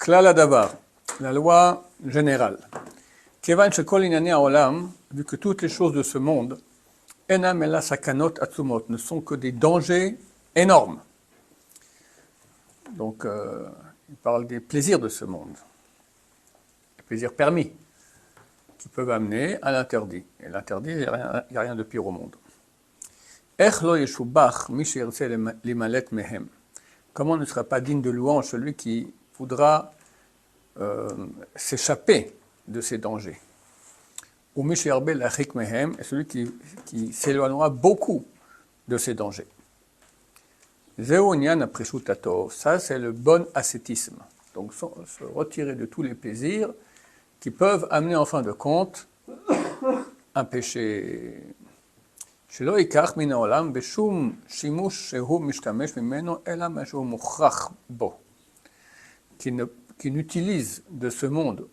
Klal Adavar, la loi générale. Kevan shekol inyanei haolam, vu que toutes les choses de ce monde, enam ela sakanot atzumot, ne sont que des dangers énormes. Donc, il parle des plaisirs de ce monde, les plaisirs permis, qui peuvent amener à l'interdit. Et l'interdit, il n'y a rien de pire au monde. Ech lo yeshubach mi sheyirtze limalet mehem. Comment ne sera pas digne de louange celui qui voudra s'échapper de ces dangers? Ou mi sheyarbe lachik mehem, et celui qui s'éloignera beaucoup de ces dangers. Zeu inyan aprishut hatov, ça c'est le bon ascétisme. Donc se retirer de tous les plaisirs qui peuvent amener en fin de compte un péché. שלא ייקח מן העולם בשום שימוש שהוא משתמש ממנו, אלא מה שהוא מוכרח בו. Qui n'utilise de ce monde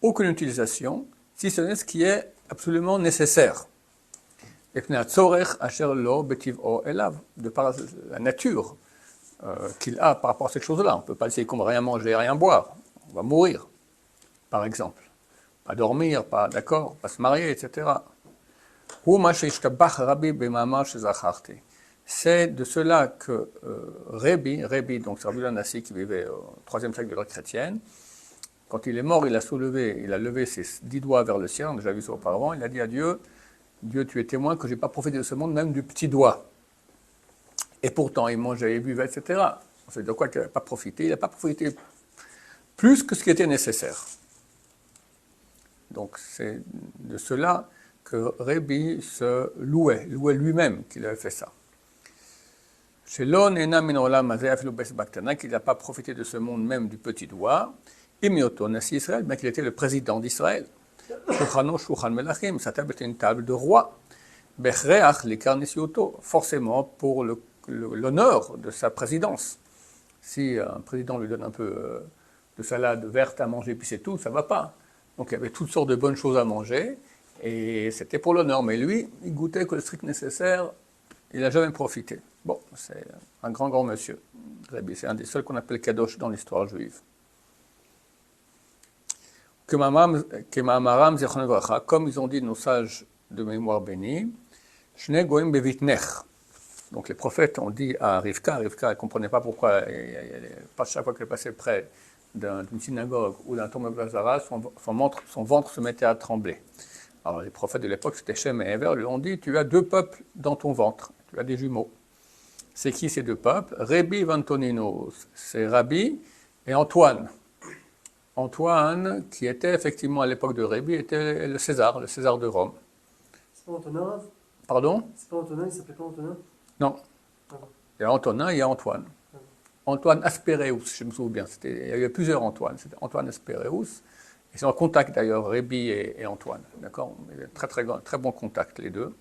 aucune utilisation, si ce n'est ce qui est absolument nécessaire. מפני הצורך אשר לו בטבעו אליו, de par la nature qu'il a par rapport à cette chose-là. On ne peut pas essayer qu'on ne va rien manger, rien boire. On va mourir, par exemple. Pas dormir, pas d'accord, pas se marier, etc. C'est de cela que Rabbi, donc c'est Rabbi Anassi qui vivait au 3e siècle de l'ère chrétienne, quand il est mort, il a levé ses 10 doigts vers le ciel, on a déjà vu ça auparavant, il a dit à Dieu, Dieu, tu es témoin que je n'ai pas profité de ce monde, même du petit doigt. Et pourtant, il mangeait, il buvait, etc. On sait de quoi qu'il n'a pas profité. Il n'a pas profité plus que ce qui était nécessaire. Donc c'est de cela que Rabbi se louait lui-même qu'il avait fait ça. Qu'il n'a pas profité de ce monde même du petit doigt, Israël, bien qu'il était le président d'Israël. Sa table était une table de roi. Forcément pour l'honneur de sa présidence. Si un président lui donne un peu de salade verte à manger, puis c'est tout, ça ne va pas. Donc il y avait toutes sortes de bonnes choses à manger. Et c'était pour l'honneur, mais lui, il goûtait que le strict nécessaire, il n'a jamais profité. Bon, c'est un grand monsieur, Rabbi, c'est un des seuls qu'on appelle Kadosh dans l'histoire juive. Comme ils ont dit nos sages de mémoire bénie, Shne goim bevitnech. Donc les prophètes ont dit à Rivka, elle ne comprenait pas pourquoi, pas chaque fois qu'elle passait près d'une synagogue ou d'un tombeau de Lazare, son ventre se mettait à trembler. Alors les prophètes de l'époque, c'était Shem et Ever, lui ont dit, tu as 2 peuples dans ton ventre, tu as des jumeaux. C'est qui ces 2 peuples? Rabbi Vantonino, c'est Rabbi et Antoine. Antoine, qui était effectivement à l'époque de Rabbi, était le César de Rome. C'est pas Antonin? Pardon? C'est pas Antonin, il s'appelait pas Antonin? Non. Il y a Antonin, il y a Antoine. Antoine Aspereus, je me souviens, il y avait plusieurs Antoine, c'était Antoine Aspereus. Ils sont en contact d'ailleurs, Rabbi et Antoine, d'accord? Très bon contact les deux.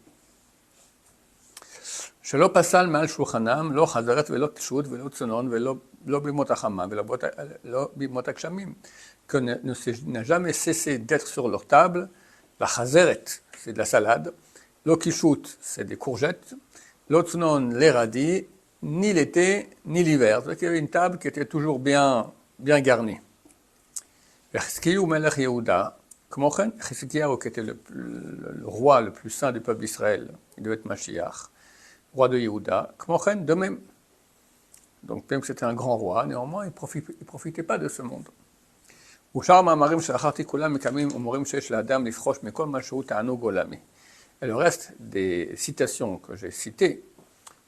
שלא פסל מעל שולחנם, לא חזרת ולא תשות ולא צנון ולא בימות החמה ולא בימות הגשמים. Que n'a jamais cessé d'être sur leur table. La chazeret, c'est de la salade. Lo kishut, c'est des courgettes. Lo tzonon, les radis, ni l'été ni l'hiver. Donc il y avait une table qui était toujours bien garnie. Chizkiyahu melech Yehuda, Chizkiyahu qui était le roi le plus saint du peuple d'Israël, il devait être Mashiach, roi de Yehuda, de même. Donc même que c'était un grand roi, néanmoins il ne profitait pas de ce monde. Et le reste des citations que j'ai citées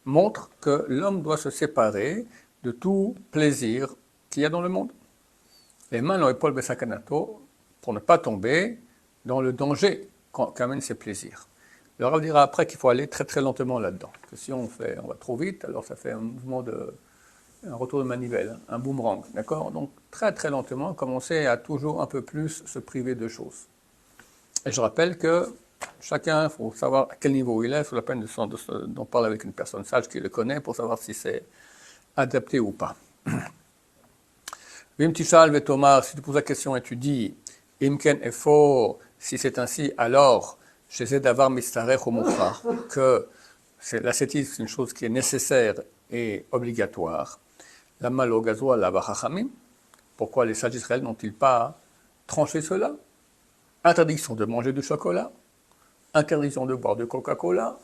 montrent que l'homme doit se séparer de tout plaisir qu'il y a dans le monde. Les mains dans l'épaule Besakanato pour ne pas tomber dans le danger qu'amènent ces plaisirs. Le Rav dira après qu'il faut aller très lentement là-dedans. Que si on va trop vite, alors ça fait un mouvement un retour de manivelle, un boomerang, d'accord? Donc très lentement, commencer à toujours un peu plus se priver de choses. Et je rappelle que chacun, il faut savoir à quel niveau il est, sous la peine d'en parler avec une personne sage qui le connaît pour savoir si c'est adapté ou pas. Vim Tishal Vetomar, si tu poses la question et tu dis, Imken Efo, si c'est ainsi, alors, chez Zedavar Mistarech Omukra, que l'ascétisme c'est une chose qui est nécessaire et obligatoire. La malo gazoa la bachachamim, Pourquoi les sages d'Israël n'ont-ils pas tranché cela? Interdiction de manger du chocolat, interdiction de boire du Coca-Cola,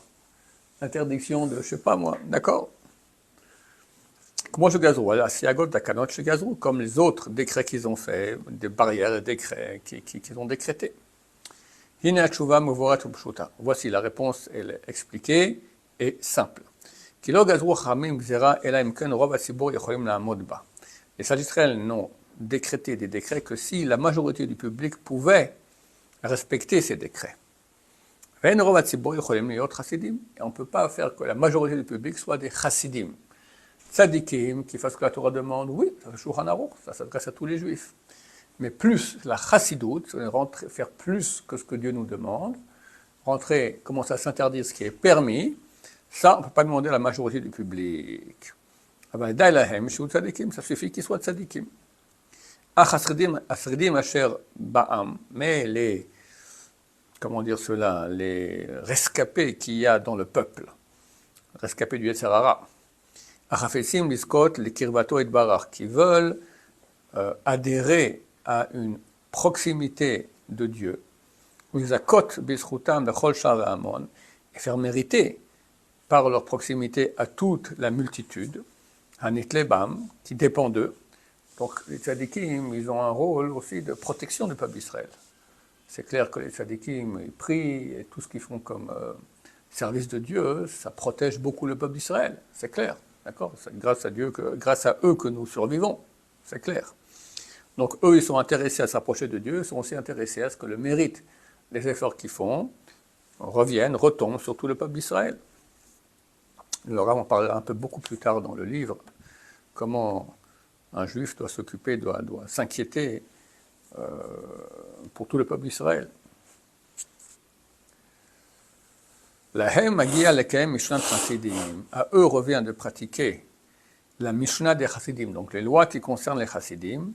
interdiction de, je sais pas moi, d'accord? Comment je gazou? Voilà, si à gauche d'Akanot, je gazou, comme les autres décrets qu'ils ont fait, des barrières et décrets qu'ils ont décrétés. Voici la réponse, elle est expliquée et simple. Les sages d'Israël n'ont décrété des décrets que si la majorité du public pouvait respecter ces décrets. Et on ne peut pas faire que la majorité du public soit des chassidim. Tzadikim, qui fassent ce que la Torah demande, oui, ça s'adresse à tous les juifs. Mais plus la chassidoute, faire plus que ce que Dieu nous demande, commencer à s'interdire ce qui est permis, ça, on ne peut pas demander à la majorité du public. Ça suffit qu'ils soient tzadikim. Mais les, comment dire cela, les rescapés qu'il y a dans le peuple, rescapés du Yetzer Hara, qui veulent adhérer à une proximité de Dieu, et faire mériter par leur proximité à toute la multitude, qui dépend d'eux. Donc les tzadikim, ils ont un rôle aussi de protection du peuple d'Israël. C'est clair que les tzadikim, ils prient, et tout ce qu'ils font comme service de Dieu, ça protège beaucoup le peuple d'Israël, c'est clair. D'accord? C'est grâce à eux que nous survivons, c'est clair. Donc eux, ils sont intéressés à s'approcher de Dieu, ils sont aussi intéressés à ce que le mérite des efforts qu'ils font retombe sur tout le peuple d'Israël. Le Rav en parlera un peu beaucoup plus tard dans le livre, comment un juif doit s'occuper, doit s'inquiéter pour tout le peuple d'Israël. Lahem Magia Lekem Mishnat Chassidim. À eux revient de pratiquer la Mishnah des Chassidim, donc les lois qui concernent les Chassidim,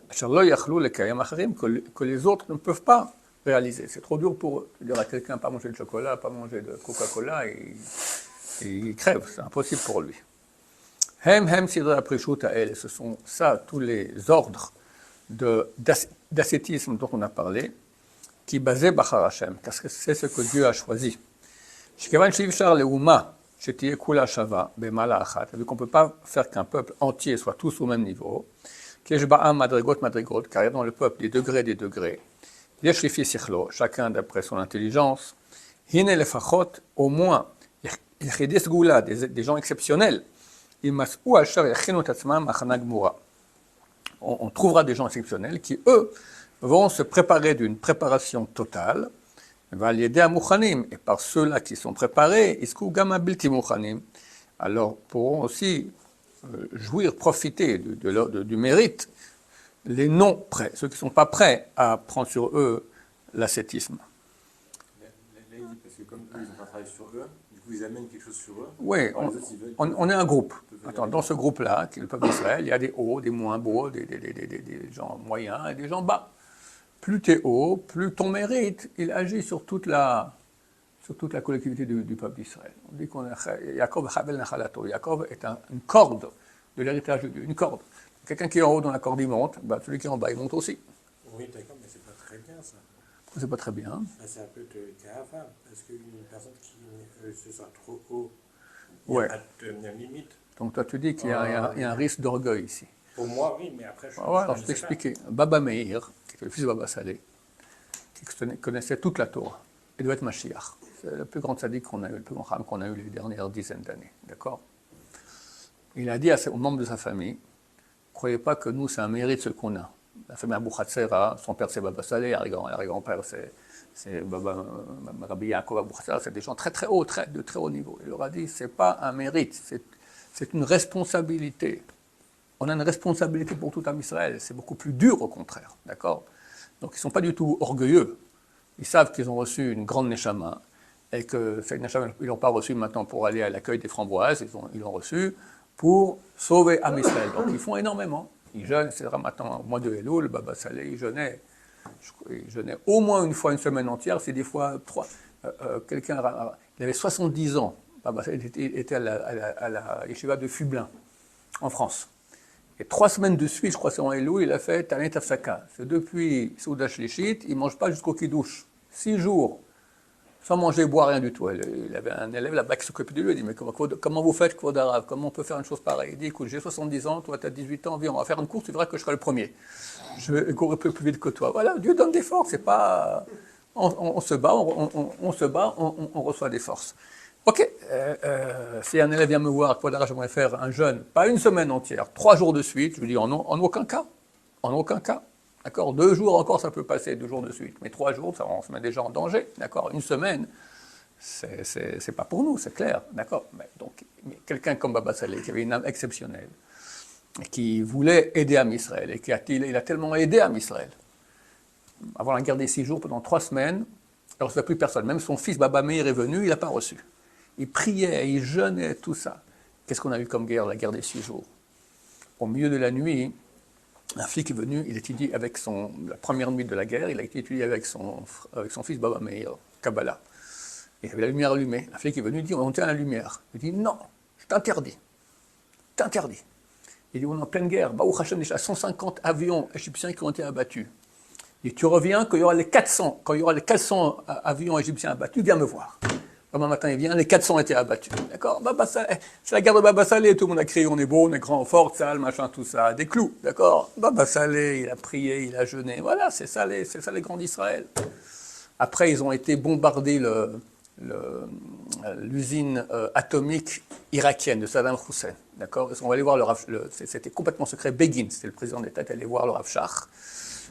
que les autres ne peuvent pas réaliser. C'est trop dur pour eux. Dire à quelqu'un pas manger de chocolat, pas manger de Coca-Cola, et il crève, c'est impossible pour lui. Ce sont ça, tous les ordres d'ascétisme dont on a parlé, qui basaient Bachar Hashem, parce que c'est ce que Dieu a choisi. Vu qu'on ne peut pas faire qu'un peuple entier soit tous au même niveau, car il y a dans le peuple des degrés, chacun d'après son intelligence, au moins, des gens exceptionnels, on trouvera des gens exceptionnels qui, eux, vont se préparer d'une préparation totale, et par ceux-là qui sont préparés, alors pourront aussi jouir, profiter du mérite, les non prêts, ceux qui ne sont pas prêts à prendre sur eux l'ascétisme. Parce que comme eux, ils ont pas travaillé sur eux, du coup ils amènent quelque chose sur eux. Oui, on est un groupe. Attends, dans ce groupe-là, qui est le peuple d'Israël, il y a des hauts, des moins beaux, des gens moyens et des gens bas. Plus tu es haut, plus ton mérite, il agit sur toute la collectivité du peuple d'Israël. On dit qu'on est Yaakov Chabel Nachalato. Yaakov est une corde de l'héritage de Dieu, une corde. Quelqu'un qui est en haut dans la corde, il monte, celui qui est en bas, il monte aussi. Oui, d'accord, mais c'est pas très bien ça. C'est pas très bien. C'est un peu de carafa, parce qu'une personne qui se sent trop haut, il y a une limite. Donc toi tu dis qu'il y a un risque d'orgueil ici. Pour moi, oui, mais après, je t'ai expliqué. Baba Meir, qui était le fils de Baba Saleh, qui connaissait toute la Torah, il doit être Mashiach. C'est le plus grand tzaddik qu'on a eu, le plus grand rame qu'on a eu les dernières dizaines d'années. D'accord? Il a dit aux membres de sa famille, ne croyez pas que nous, c'est un mérite ce qu'on a. La famille Abou Khatsera, son père c'est Baba Saleh, l'arrière-grand-père c'est Rabbi Yaakov Abou Khatsera, c'est des gens très très hauts, de très haut niveau. Il leur a dit, c'est pas un mérite, c'est une responsabilité. On a une responsabilité pour tout Am Israël, c'est beaucoup plus dur au contraire, d'accord? Donc ils ne sont pas du tout orgueilleux, ils savent qu'ils ont reçu une grande neshama, et que cette neshama, ils ne l'ont pas reçue maintenant pour aller à l'accueil des framboises, ils l'ont reçue pour sauver Am Israël. Donc ils font énormément, ils jeûnent, c'est maintenant au mois de Elul, Baba Saleh, il jeûnait au moins une fois une semaine entière, c'est des fois trois. Quelqu'un, il avait 70 ans, Baba Saleh était à la yeshiva de Fublin, en France. Et 3 semaines de suite, je crois que c'est en Elul, il a fait Tanit Afsaka. C'est depuis Souda Shlichit, il ne mange pas jusqu'au Kiddush. 6 jours, sans manger et boire, rien du tout. Il avait un élève là-bas qui s'occupait de lui, il dit, mais comment vous faites, Kvod Arav? Comment on peut faire une chose pareille? Il dit, écoute, j'ai 70 ans, toi tu as 18 ans, viens, on va faire une course, tu verras que je serai le premier. Je vais courir plus vite que toi. Voilà, Dieu donne des forces, c'est pas... On se bat, on se bat, on reçoit des forces. Ok, si un élève vient me voir, Kvod Arav, j'aimerais faire un jeûne, pas une semaine entière, 3 jours de suite, je lui dis en aucun cas, en aucun cas. D'accord, 2 jours encore, ça peut passer, 2 jours de suite, mais 3 jours, ça, on se met déjà en danger. D'accord, une semaine, c'est pas pour nous, c'est clair. D'accord, donc quelqu'un comme Baba Saleh, qui avait une âme exceptionnelle, et qui voulait aider Am Israël, et il a tellement aidé Am Israël. Avant la guerre des 6 jours, pendant 3 semaines, il ne recevait plus personne. Même son fils Baba Meir est venu, il n'a pas reçu. Il priait, il jeûnait, tout ça. Qu'est-ce qu'on a eu comme guerre, la guerre des 6 jours? Au milieu de la nuit, un flic est venu, il étudie avec la première nuit de la guerre, il a étudié avec son fils Baba Meir, Kabbalah. Il avait la lumière allumée. Un flic est venu, il dit, on tient la lumière. Il dit, non, je t'interdis. T'interdis. Il dit, on est en pleine guerre. Baruch Hashem, déjà 150 avions égyptiens qui ont été abattus. Il dit, tu reviens quand il y aura les 400, avions égyptiens abattus, viens me voir. Demain matin, il vient, les 400 ont été abattus. D'accord, c'est la guerre de Baba Saleh, tout le monde a crié, on est beau, on est grand, fort, sale, machin, tout ça, des clous. D'accord, Baba Saleh, il a prié, il a jeûné. Voilà, c'est ça les grands d'Israël. Après, ils ont été bombardés l'usine atomique irakienne de Saddam Hussein. D'accord, on va aller voir c'était complètement secret. Begin, c'était le président d'État, il allait voir le Rav Shach.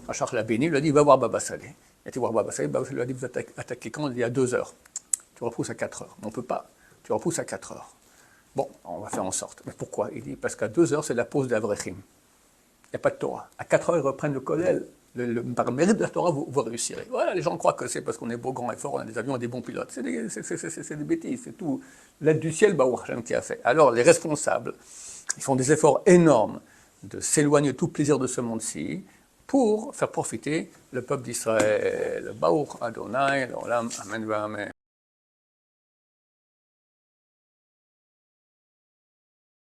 Rav Shach l'a béni, il lui a dit, va voir Baba Saleh. Il a été voir Baba Saleh, Baba Saleh lui a dit, vous attaquez quand? Il dit, à 2 heures. Tu repousses à 4 heures. On ne peut pas. Tu repousses à 4 heures. Bon, on va faire en sorte. Mais pourquoi? Il dit, parce qu'à 2 heures, c'est la pause d'Avrechim. Il n'y a pas de Torah. À 4 heures, ils reprennent le kollel. Par le mérite de la Torah, vous réussirez. Voilà, les gens croient que c'est parce qu'on est beau, grand et fort, on a des avions et des bons pilotes. C'est des bêtises, c'est tout. L'aide du ciel, Baruch Hashem qui a fait. Alors, les responsables, ils font des efforts énormes de s'éloigner de tout plaisir de ce monde-ci pour faire profiter le peuple d'Israël. Baruch Adonai, l'olam, amen, amen.